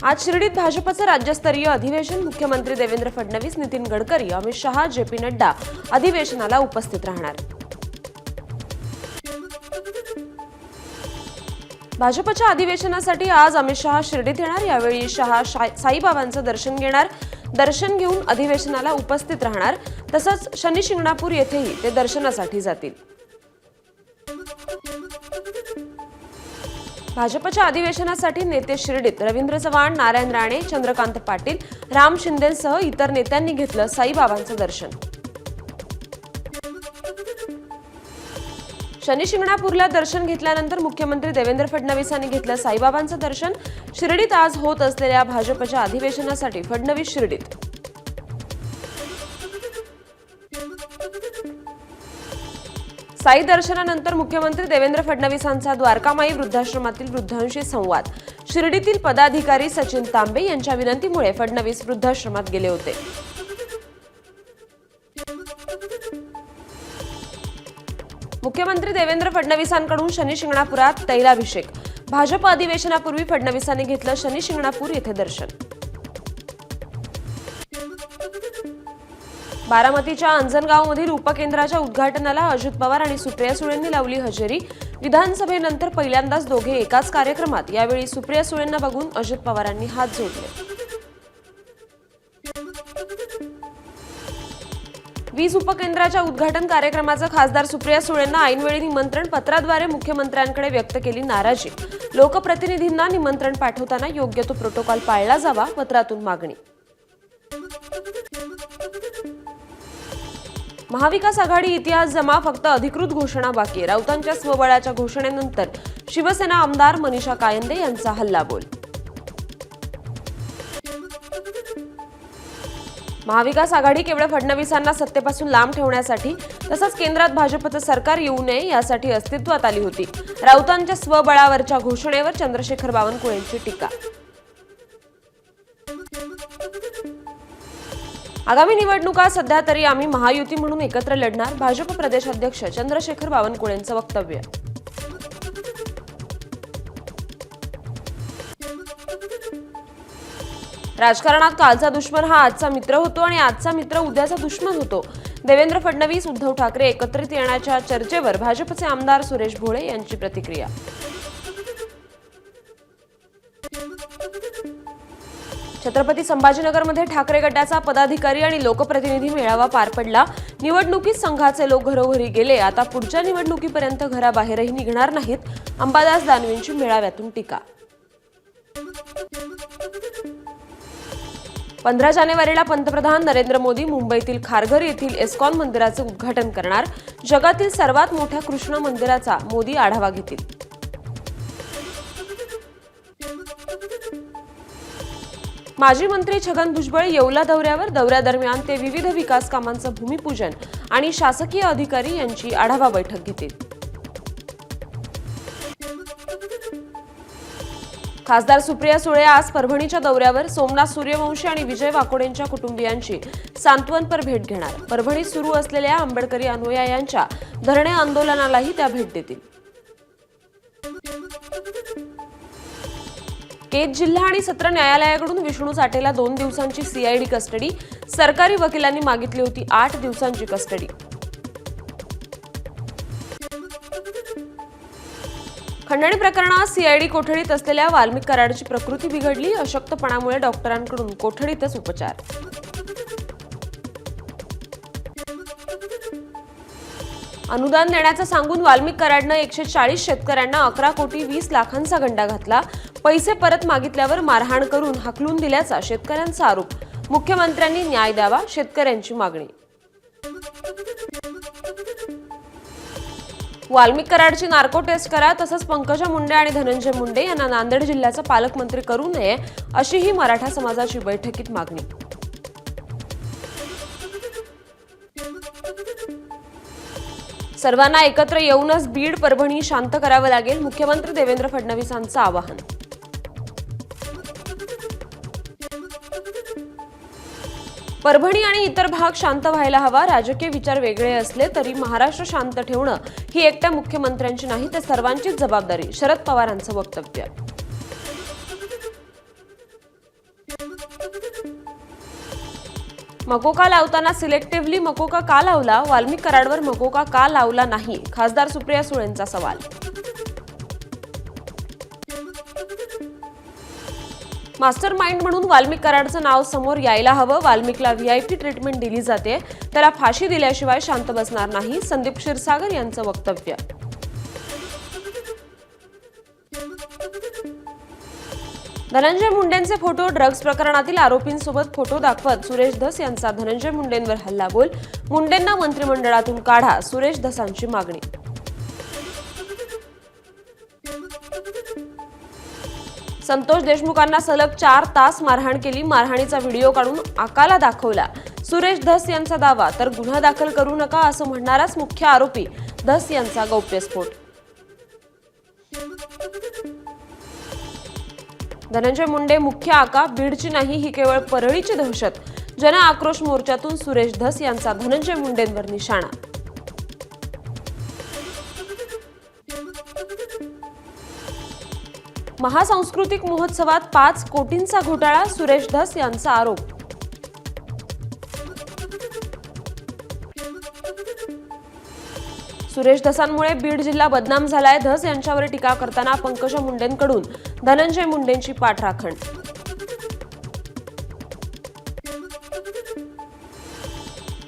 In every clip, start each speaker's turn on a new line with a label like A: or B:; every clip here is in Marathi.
A: आज शिर्डीत भाजपचं राज्यस्तरीय अधिवेशन मुख्यमंत्री देवेंद्र फडणवीस, नितीन गडकरी, अमित शहा, जे.पी. नड्डा अधिवेशनाला उपस्थित राहणार। भाजपच्या अधिवेशनासाठी आज अमित शहा शिर्डीत येणार। यावेळी शहा साईबाबांचं दर्शन घेणार। दर्शन घेऊन अधिवेशनाला उपस्थित राहणार। तसंच शनी शिंगणापूर येथेही ते दर्शनासाठी जातील। भाजपच्या अधिवेशनासाठी नेते शिर्डीत रवींद्र चव्हाण, नारायण राणे, चंद्रकांत पाटील, राम शिंदेसह इतर नेत्यांनी घेतलं साईबाबांचं दर्शन। शनी शिंगणापूरला दर्शन घेतल्यानंतर मुख्यमंत्री देवेंद्र फडणवीसांनी घेतलं साईबाबांचं दर्शन। शिर्डीत आज होत असलेल्या भाजपच्या अधिवेशनासाठी फडणवीस शिर्डीत। साई दर्शनानंतर मुख्यमंत्री देवेंद्र फडणवीसांचा द्वारकामाई वृद्धाश्रमातील वृद्धांशी संवाद। शिर्डीतील पदाधिकारी सचिन तांबे यांच्या विनंतीमुळे फडणवीस वृद्धाश्रमात गेले होते। मुख्यमंत्री देवेंद्र फडणवीसांकडून शनी शिंगणापुरात तैलाभिषेक। भाजप अधिवेशनापूर्वी फडणवीसांनी घेतलं शनी शिंगणापूर येथे दर्शन। बारामतीच्या अंजनगावमधील उपकेंद्राच्या उद्घाटनाला अजित पवार आणि सुप्रिया सुळेंनी लावली हजेरी। विधानसभेनंतर पहिल्यांदाच दोघे एकाच कार्यक्रमात। यावेळी सुप्रिया सुळेंना बघून अजित पवारांनी हात जोडले। वीज उपकेंद्राच्या उद्घाटन कार्यक्रमाचं खासदार सुप्रिया सुळेंना ऐनवेळी निमंत्रण पत्राद्वारे मुख्यमंत्र्यांकडे व्यक्त केली नाराजी। लोकप्रतिनिधींना निमंत्रण पाठवताना योग्य तो प्रोटोकॉल पाळला जावा, पत्रातून मागणी। महाविकास आघाडी इतिहास जमा, फक्त अधिकृत घोषणा बाकी। राऊतांच्या स्वबळाच्या घोषणेनंतर शिवसेना आमदार मनीषा कायंदे यांचा हल्लाबोल। महाविकास आघाडी केवळ फडणवीसांना सत्तेपासून लांब ठेवण्यासाठी तसंच केंद्रात भाजपचं सरकार येऊ नये यासाठी अस्तित्वात आली होती। राऊतांच्या स्वबळावरच्या घोषणेवर चंद्रशेखर बावनकुळेंची टीका। आगामी निवडणुका सध्या तरी आम्ही महायुती म्हणून एकत्र लढणार। भाजप प्रदेशाध्यक्ष चंद्रशेखर बावनकुळेंचं वक्तव्य। राजकारणात कालचा दुश्मन हा आजचा मित्र होतो आणि आजचा मित्र उद्याचा दुश्मन होतो। देवेंद्र फडणवीस, उद्धव ठाकरे एकत्रित येण्याच्या चर्चेवर भाजपचे आमदार सुरेश भोळे यांची प्रतिक्रिया। छत्रपती संभाजीनगरमध्ये ठाकरे गटाचा पदाधिकारी आणि लोकप्रतिनिधी मेळावा पार पडला। निवडणुकीत संघाचे लोक घरोघरी गेले, आता पुढच्या निवडणुकीपर्यंत घराबाहेरही निघणार नाहीत। अंबादास दानवेंची मेळाव्यातून टीका। 15 जानेवारीला पंतप्रधान नरेंद्र मोदी मुंबईतील खारघर येथील इस्कॉन मंदिराचे उद्घाटन करणार। जगातील सर्वात मोठ्या कृष्ण मंदिराचा मोदी आढावा घेतील। माजी मंत्री छगन भुजबळ येवला दौऱ्यादरम्यान ते विविध विकास कामांचं भूमिपूजन आणि शासकीय अधिकारी यांची आढावा बैठक घेतील। खासदार सुप्रिया सुळे आज परभणीच्या दौऱ्यावर। सोमनाथ सूर्यवंशी आणि विजय वाकोडेंच्या कुटुंबियांची सांत्वनपर भेट घेणार। परभणीत सुरू असलेल्या आंबेडकरी अनुयायांच्या धरणे आंदोलनालाही त्या भेट देतील। केज जिल्हा आणि सत्र न्यायालयाकडून विष्णू साठेला 2 दिवसांची सीआयडी कस्टडी। सरकारी वकिलांनी मागितली होती 8 दिवसांची कस्टडी। खंडणी प्रकरणात सीआयडी कोठडीत असलेल्या वाल्मिक कराडची प्रकृती बिघडली। अशक्तपणामुळे डॉक्टरांकडून कोठडीतच उपचार। अनुदान देण्याचं सांगून वाल्मिक कराडनं 140 शेतकऱ्यांना 11 कोटी 20 लाखांचा गंडा घातला। पैसे परत मागितल्यावर मारहाण करून हाकलून दिल्याचा शेतकऱ्यांचा आरोप। मुख्यमंत्र्यांनी न्याय द्यावा, शेतकऱ्यांची मागणी। वाल्मिक कराडची नार्को टेस्ट करा, तसंच पंकजा मुंडे आणि धनंजय मुंडे यांना नांदेड जिल्ह्याचा पालकमंत्री करू नये, अशीही मराठा समाजाची बैठकीत मागणी। सर्वांना एकत्र येऊनच बीड, परभणी शांत करावं लागेल, मुख्यमंत्री देवेंद्र फडणवीसांचं आवाहन। परभणी आणि इतर भाग शांत व्हायला हवा। राजकीय विचार वेगळे असले तरी महाराष्ट्र शांत ठेवणं ही एकट्या मुख्यमंत्र्यांची नाही, तर सर्वांचीच जबाबदारी। शरद पवारांचं वक्तव्य। मकोका लावताना सिलेक्टिव्हली मकोका का लावला? वाल्मिक कराडवर मकोका का लावला नाही? खासदार सुप्रिया सुळेंचा सवाल. मास्टर माइंड म्हणून वाल्मिक कराडचं नाव समोर यायला हवं. वाल्मिकला व्हीआयपी ट्रीटमेंट दिली जाते, त्याला फाशी दिल्याशिवाय शांत बसणार नाही. संदीप क्षीरसागर यांचं वक्तव्य. धनंजय मुंडेंचे फोटो. ड्रग्ज प्रकरणातील आरोपींसोबत फोटो दाखवत सुरेश धस यांचा धनंजय मुंडेंवर हल्लाबोल. मुंडेंना मंत्रिमंडळातून काढा, सुरेश धसांची मागणी. संतोष देशमुखांना सलग 4 तास मारहाण केली. मारहाणीचा व्हिडिओ काढून आकाला दाखवला, सुरेश धस यांचा दावा. तर गुन्हा दाखल करू नका असं म्हणणाराच मुख्य आरोपी धस यांचा गौप्यस्फोट. धनंजय मुंडे मुख्य आका. बीडची नाही, ही केवळ परळीची दहशत. जन आक्रोश मोर्चातून सुरेश धस यांचा धनंजय मुंडेंवर निशाणा. महासांस्कृतिक महोत्सवात 5 कोटींचा घोटाळा. सुरेश धस यांचा आरोप. सुरेश धसांमुळे बीड जिल्हा बदनाम झालाय. धस यांच्यावर टीका करताना पंकजा मुंडेंकडून धनंजय मुंडेंची पाठराखण.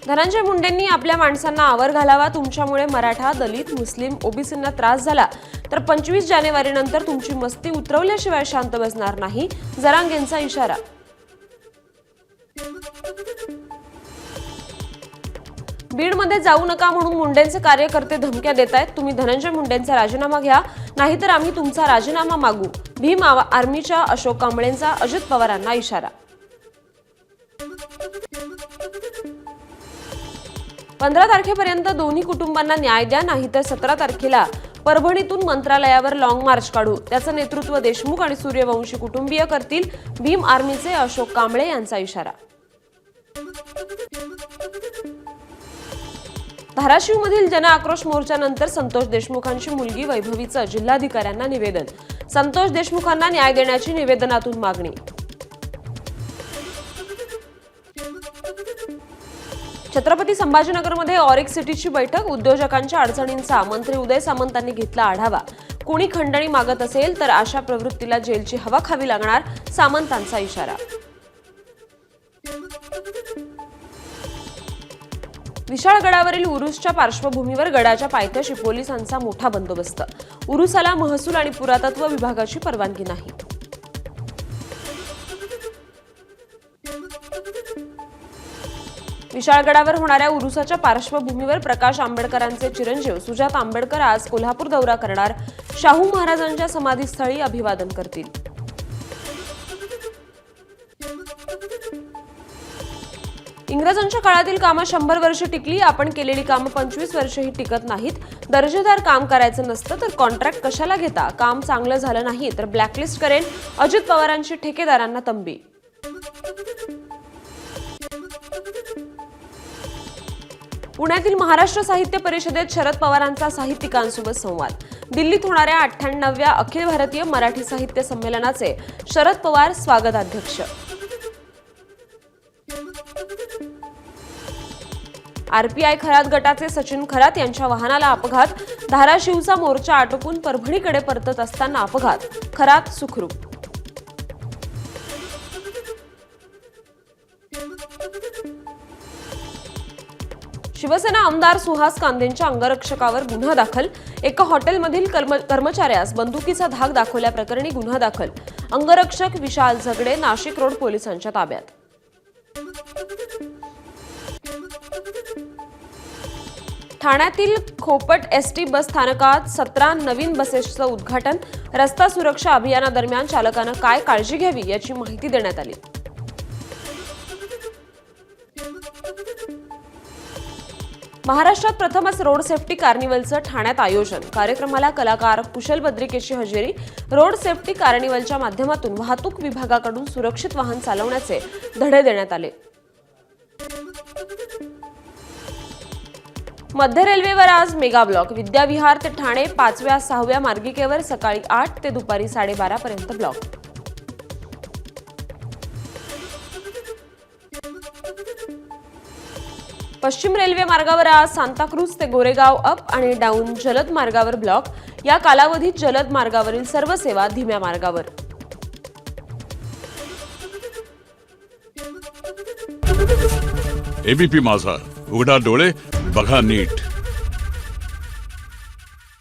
A: धनंजय मुंडेंनी आपल्या माणसांना आवर घालावा. तुमच्यामुळे मराठा, दलित, मुस्लिम, ओबीसींना त्रास झाला तर 25 जानेवारीनंतर तुमची मस्ती उतरवल्याशिवाय शांत बसणार नाही. जरांगेंचा इशारा. बीडमध्ये जाऊ नका म्हणून मुंडेंचे कार्यकर्ते धमक्या देत आहेत. तुम्ही धनंजय मुंडेंचा राजीनामा घ्या, नाहीतर आम्ही तुमचा राजीनामा मागू. भीम आर्मीच्या अशोक कांबळेंचा अजित पवारांना इशारा. 15 तारखेपर्यंत दोन्ही कुटुंबांना न्याय द्या, नाहीतर 17 तारखेला परभणीतून मंत्रालयावर लॉंग मार्च काढू. त्याचं नेतृत्व देशमुख आणि सूर्यवंशी कुटुंबीय करतील. भीम आर्मीचे अशोक कांबळे यांचा इशारा. धाराशिवमधील जन आक्रोश मोर्चानंतर संतोष देशमुखांची मुलगी वैभवीचं जिल्हाधिकाऱ्यांना निवेदन. संतोष देशमुखांना न्याय देण्याची निवेदनातून मागणी. छत्रपती संभाजीनगरमध्ये ऑरिक सिटीची बैठक. उद्योजकांच्या अडचणींचा मंत्री उदय सामंतांनी घेतला आढावा. कोणी खंडणी मागत असेल तर अशा प्रवृत्तीला जेलची हवा खावी लागणार, सामंतांचा इशारा. विशाळगडावरील उरुसच्या पार्श्वभूमीवर गडाच्या पायथ्याशी पोलिसांचा मोठा बंदोबस्त. उरुसाला महसूल आणि पुरातत्व विभागाची परवानगी नाही. विशाळगडावर होणाऱ्या उरुसाच्या पार्श्वभूमीवर प्रकाश आंबेडकरांचे चिरंजीव सुजात आंबेडकर आज कोल्हापूर दौरा करणार. शाहू महाराजांच्या समाधीस्थळी अभिवादन करतील. इंग्रजांच्या काळातील कामं 100 वर्ष टिकली. आपण केलेली कामं 25 वर्षही टिकत नाहीत. दर्जेदार काम करायचं नसतं तर कॉन्ट्रॅक्ट कशाला घेता? काम चांगलं झालं नाही तर ब्लॅकलिस्ट करेन, अजित पवारांची ठेकेदारांना तंबी. पुण्यातील महाराष्ट्र साहित्य परिषदेत शरद पवारांचा साहित्यिकांसोबत संवाद. दिल्लीत होणाऱ्या 98व्या अखिल भारतीय मराठी साहित्य संमेलनाचे शरद पवार स्वागताध्यक्ष. आरपीआय खरात गटाचे सचिन खरात यांच्या वाहनाला अपघात. धाराशिवचा मोर्चा आटोपून परभणीकडे परतत असताना अपघात. खरात सुखरूप. शिवसेना आमदार सुहास कांदेंच्या अंगरक्षकावर गुन्हा दाखल. एका हॉटेलमधील कर्मचाऱ्यास बंदुकीचा धाक दाखवल्याप्रकरणी गुन्हा दाखल. अंगरक्षक विशाल झगडे नाशिक रोड पोलिसांच्या ताब्यात. ठाण्यातील खोपट एसटी बस स्थानकात 17 नवीन बसेसचं उद्घाटन. रस्ता सुरक्षा अभियानादरम्यान चालकानं काय काळजी घ्यावी याची माहिती देण्यात आली. महाराष्ट्रात प्रथमच रोड सेफ्टी कार्निवलचं ठाण्यात आयोजन. कार्यक्रमाला कलाकार कुशल बद्रिकेची हजेरी. रोड सेफ्टी कार्निवलच्या माध्यमातून वाहतूक विभागाकडून सुरक्षित वाहन चालवण्याचे धडे देण्यात आले. मध्य रेल्वेवर आज मेगा ब्लॉक. विद्याविहार ते ठाणे 5व्या-6व्या मार्गिकेवर सकाळी 8 ते दुपारी 12:30 पर्यंत ब्लॉक. पश्चिम रेल्वे मार्गावर आज सांताक्रूज ते गोरेगाव अप आणि डाऊन जलद मार्गावर ब्लॉक. या कालावधीत जलद मार्गावरील सर्व सेवा धीम्या मार्गावर.
B: एबीपी माझा, उघडा डोळे बघा नीट.